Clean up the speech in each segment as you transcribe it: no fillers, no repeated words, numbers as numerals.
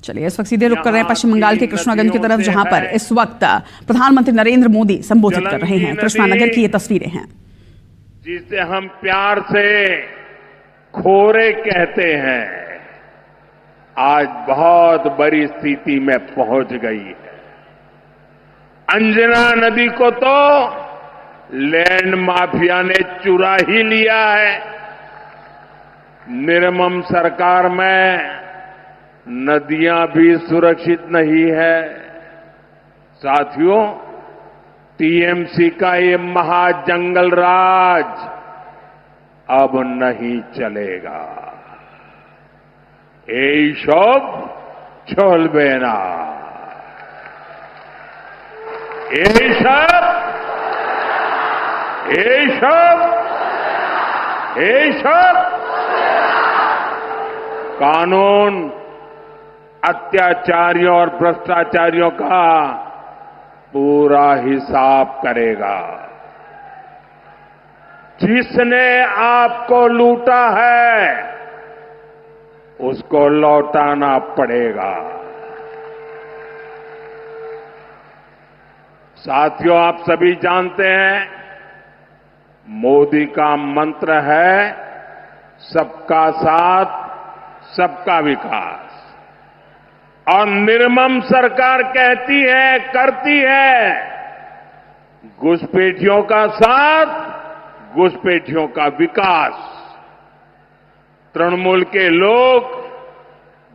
चलिए इस वक्त सीधे रुक कर रहे हैं पश्चिम बंगाल के कृष्णागंज की तरफ, जहां पर इस वक्त प्रधानमंत्री नरेंद्र मोदी संबोधित कर रहे हैं। कृष्णानगर की ये तस्वीरें हैं, जिसे हम प्यार से खोरे कहते हैं, आज बहुत बड़ी स्थिति में पहुंच गई है। अंजना नदी को तो लैंड माफिया ने चुरा ही लिया है। निर्मम सरकार में नदियां भी सुरक्षित नहीं है। साथियों, टीएमसी का ये महाजंगल राज अब नहीं चलेगा। এইসব চলবে না। এইসব कानून अत्याचारियों और भ्रष्टाचारियों का पूरा हिसाब करेगा। जिसने आपको लूटा है उसको लौटाना पड़ेगा। साथियों, आप सभी जानते हैं, मोदी का मंत्र है सबका साथ, सबका विकास। और निर्मम सरकार कहती है, करती है, घुसपैठियों का साथ, घुसपैठियों का विकास। तृणमूल के लोग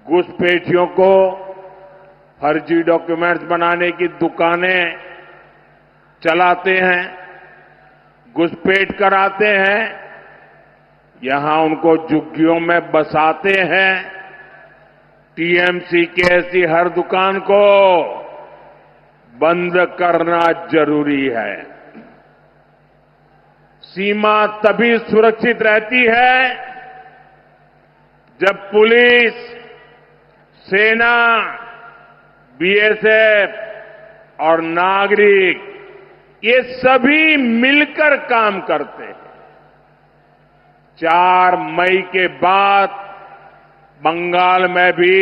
घुसपैठियों को फर्जी डॉक्यूमेंट्स बनाने की दुकानें चलाते हैं, घुसपैठ कराते हैं, यहां उनको झुग्गियों में बसाते हैं। टीएमसी की ऐसी हर दुकान को बंद करना जरूरी है। सीमा तभी सुरक्षित रहती है जब पुलिस, सेना, बीएसएफ और नागरिक ये सभी मिलकर काम करते हैं। 4 मई के बाद बंगाल में भी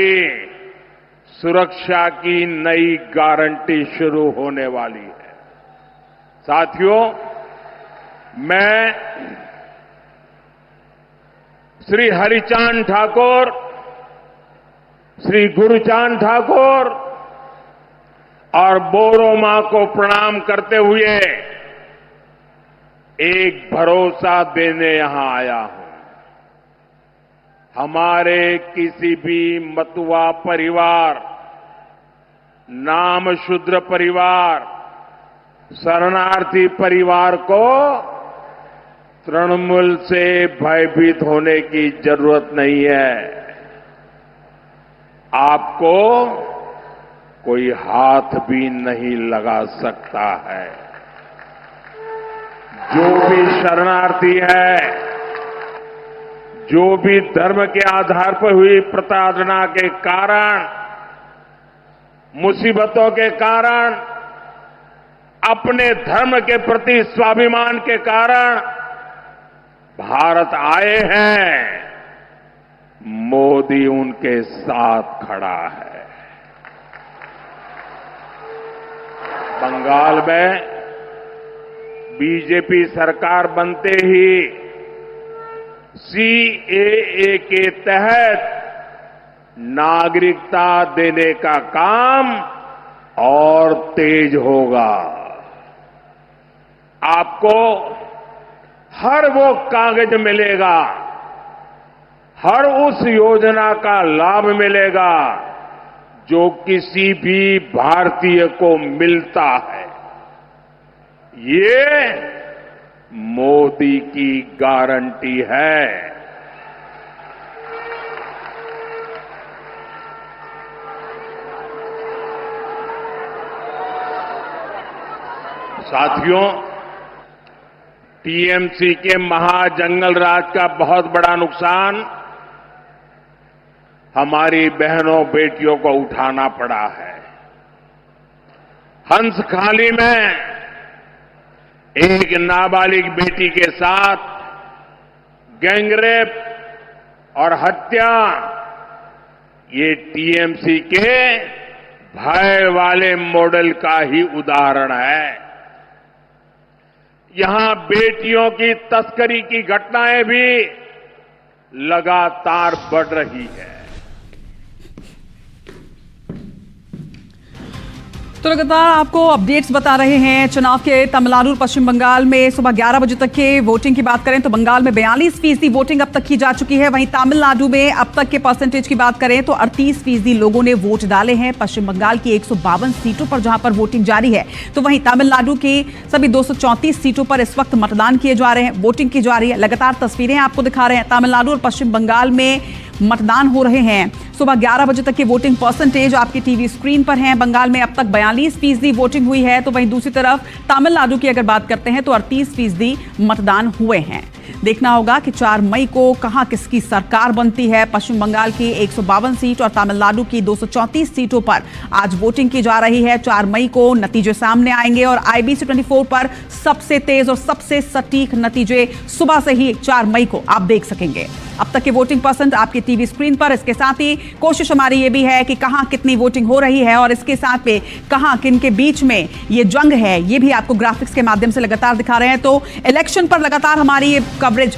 सुरक्षा की नई गारंटी शुरू होने वाली है। साथियों, मैं श्री हरिचांद ठाकुर, श्री गुरुचांद ठाकुर और बोरो मां को प्रणाम करते हुए एक भरोसा देने यहां आया हूं। हमारे किसी भी मतुआ परिवार, नामशूद्र परिवार, शरणार्थी परिवार को तृणमूल से भयभीत होने की जरूरत नहीं है। आपको कोई हाथ भी नहीं लगा सकता है। जो भी शरणार्थी है, जो भी धर्म के आधार पर हुई प्रताड़ना के कारण, मुसीबतों के कारण, अपने धर्म के प्रति स्वाभिमान के कारण भारत आए हैं, मोदी उनके साथ खड़ा है। बंगाल में बीजेपी सरकार बनते ही सीएए के तहत नागरिकता देने का काम और तेज होगा। आपको हर वो कागज मिलेगा, हर उस योजना का लाभ मिलेगा जो किसी भी भारतीय को मिलता है। ये मोदी की गारंटी है। साथियों, टीएमसी के महाजंगल राज का बहुत बड़ा नुकसान हमारी बहनों बेटियों को उठाना पड़ा है। हंसखाली में एक नाबालिग बेटी के साथ गैंगरेप और हत्या, ये टीएमसी के भय वाले मॉडल का ही उदाहरण है। यहां बेटियों की तस्करी की घटनाएं भी लगातार बढ़ रही है। तो लगातार आपको अपडेट्स बता रहे हैं चुनाव के। तमिलनाडु और पश्चिम बंगाल में सुबह 11 बजे तक के वोटिंग की बात करें तो बंगाल में 42% वोटिंग अब तक की जा चुकी है। वहीं तमिलनाडु में अब तक के परसेंटेज की बात करें तो 38% लोगों ने वोट डाले हैं। पश्चिम बंगाल की 152 सीटों पर जहां पर वोटिंग जारी है, तो वहीं तमिलनाडु की सभी 234 सीटों पर इस वक्त मतदान किए जा रहे हैं, वोटिंग की जा रही है। लगातार तस्वीरें आपको दिखा रहे हैं। तमिलनाडु और पश्चिम बंगाल में मतदान हो रहे हैं। सुबह 11 बजे तक की वोटिंग परसेंटेज आपकी टीवी स्क्रीन पर है। बंगाल में अब तक 42% वोटिंग हुई है, तो वहीं दूसरी तरफ तमिलनाडु की अगर बात करते हैं तो 38% मतदान हुए हैं। देखना होगा कि 4 मई को कहां किसकी सरकार बनती है। पश्चिम बंगाल की 152 सीट और तमिलनाडु की 234 सीटों पर आज वोटिंग की जा रही है। 4 मई को नतीजे सामने आएंगे और IBC 24 पर सबसे तेज और सबसे सटीक नतीजे सुबह से ही 4 मई को आप देख सकेंगे। अब तक की वोटिंग परसेंट आपकी टीवी स्क्रीन पर। इसके साथ ही कोशिश हमारी ये भी है कि कहां कितनी वोटिंग हो रही है और इसके साथ में कहां किन के बीच में ये जंग है, ये भी आपको ग्राफिक्स के माध्यम से लगातार दिखा रहे हैं। तो इलेक्शन पर लगातार हमारी ये कवरेज